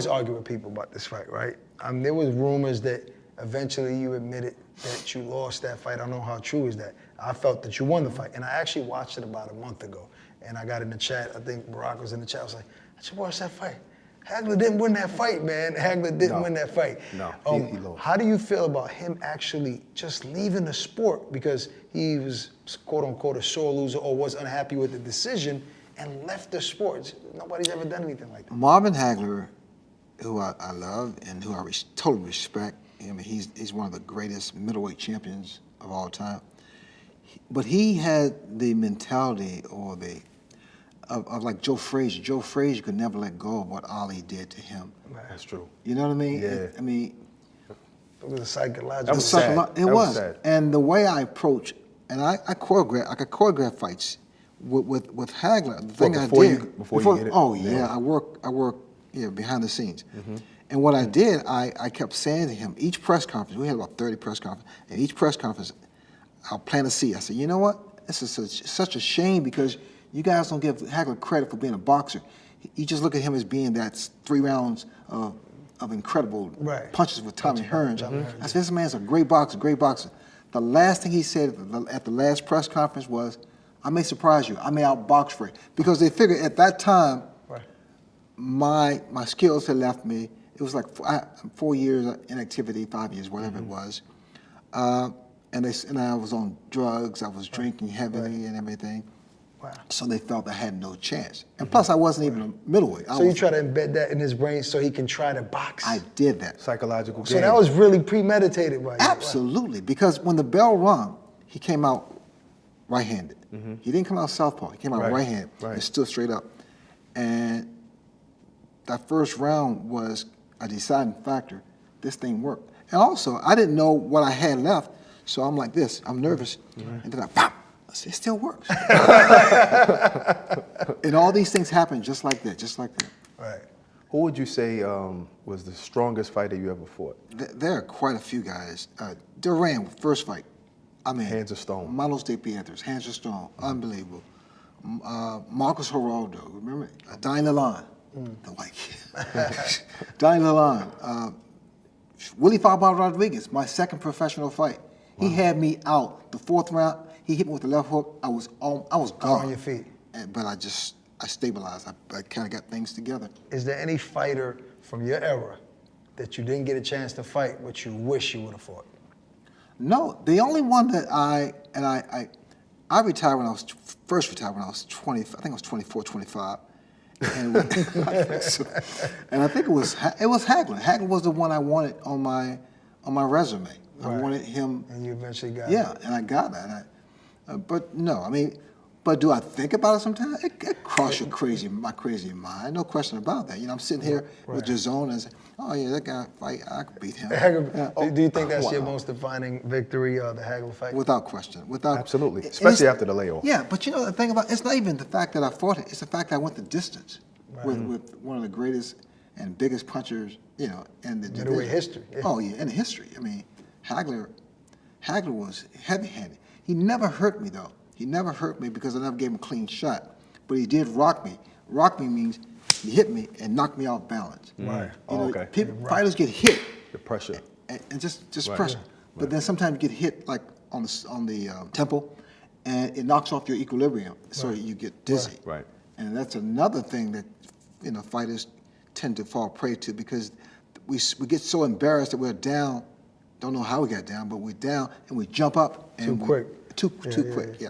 always argue with people about this fight, right? There was rumors that eventually you admitted that you lost that fight. I don't know how true is that. I felt that you won the fight, and I actually watched it about a month ago. And I got in the chat. I think Barack was in the chat. I was like, I should watch that fight. Hagler didn't win that fight, man. Hagler didn't win that fight. No, he lost. How do you feel about him actually just leaving the sport because he was, quote unquote, a sore loser or was unhappy with the decision and left the sport? Nobody's ever done anything like that. Marvin Hagler, who I love and who I totally respect, I mean, he's one of the greatest middleweight champions of all time. But he had the mentality or of like Joe Frazier. Joe Frazier could never let go of what Ali did to him. That's true. You know what I mean? Yeah. I mean, it was a psychological. That was sad. It was. And the way I approach, and I could choreograph fights with Hagler. The thing I did before you get it. Oh yeah, I work behind the scenes. And what I did, I kept saying to him, each press conference, we had about 30 press conferences, and each press conference, I'll plant a seed. I said, you know what? This is such a shame because you guys don't give Hagler credit for being a boxer. You just look at him as being that 3 rounds of incredible punches with Tommy Hearns. I said, this man's a great boxer, great boxer. The last thing he said at the last press conference was, I may surprise you. I may outbox Frey. Because they figured at that time, my skills had left me. It was like 4 years inactivity, 5 years, whatever it was. And I was on drugs. I was drinking heavily and everything. Wow. So they felt I had no chance. And plus, I wasn't even a middleweight. So you try to embed that in his brain so he can try to box? I did that. Psychological game. So that was really premeditated by you? Absolutely, because when the bell rung, he came out right-handed. He didn't come out southpaw. He came out right-handed and stood straight up. And that first round was a deciding factor. This thing worked. And also, I didn't know what I had left, so I'm like this. I'm nervous. And then I pop. I said, it still works. And all these things happen just like that, just like that. Right. Who would you say was the strongest fighter you ever fought? There are quite a few guys. Duran, first fight. I mean, Hands of Stone. Manos de Piedras, Hands of Stone, unbelievable. Marcos Geraldo, remember? Dine Lalonde, the white kid. Dine Lalonde. Willie Fabio Rodriguez, my second professional fight. He had me out the 4th round. He hit me with the left hook. I was gone. On your feet. But I stabilized. I kind of got things together. Is there any fighter from your era that you didn't get a chance to fight, but you wish you would have fought? No, the only one that I retired when I was first retired when I was 20. I think I was 24, 25. And, and I think it was Hagler. Hagler was the one I wanted on my resume. I wanted him. And you eventually got it. Yeah, and I got that. But no, I mean, but do I think about it sometimes? It crosses my crazy mind. No question about that. You know, I'm sitting here with Dazn and say, oh yeah, that guy fight, I could beat him. Do you think that's your most defining victory, the Hagler fight? Without question. Absolutely, especially after the layoff. Yeah, but you know the thing about it's not even the fact that I fought it. It's the fact that I went the distance with one of the greatest and biggest punchers, you know, in the middleweight history. Yeah. Oh yeah, in history. I mean, Hagler was heavy-handed. He never hurt me though. He never hurt me because I never gave him a clean shot. But he did rock me. Rock me means he hit me and knocked me off balance. Right. You know, fighters get hit. The pressure. And just pressure. But then sometimes you get hit like on the temple, and it knocks off your equilibrium, so you get dizzy. Right. And that's another thing that fighters tend to fall prey to because we get so embarrassed that we're down. Don't know how we got down, but we're down and we jump up and quick. Too quick. Yeah.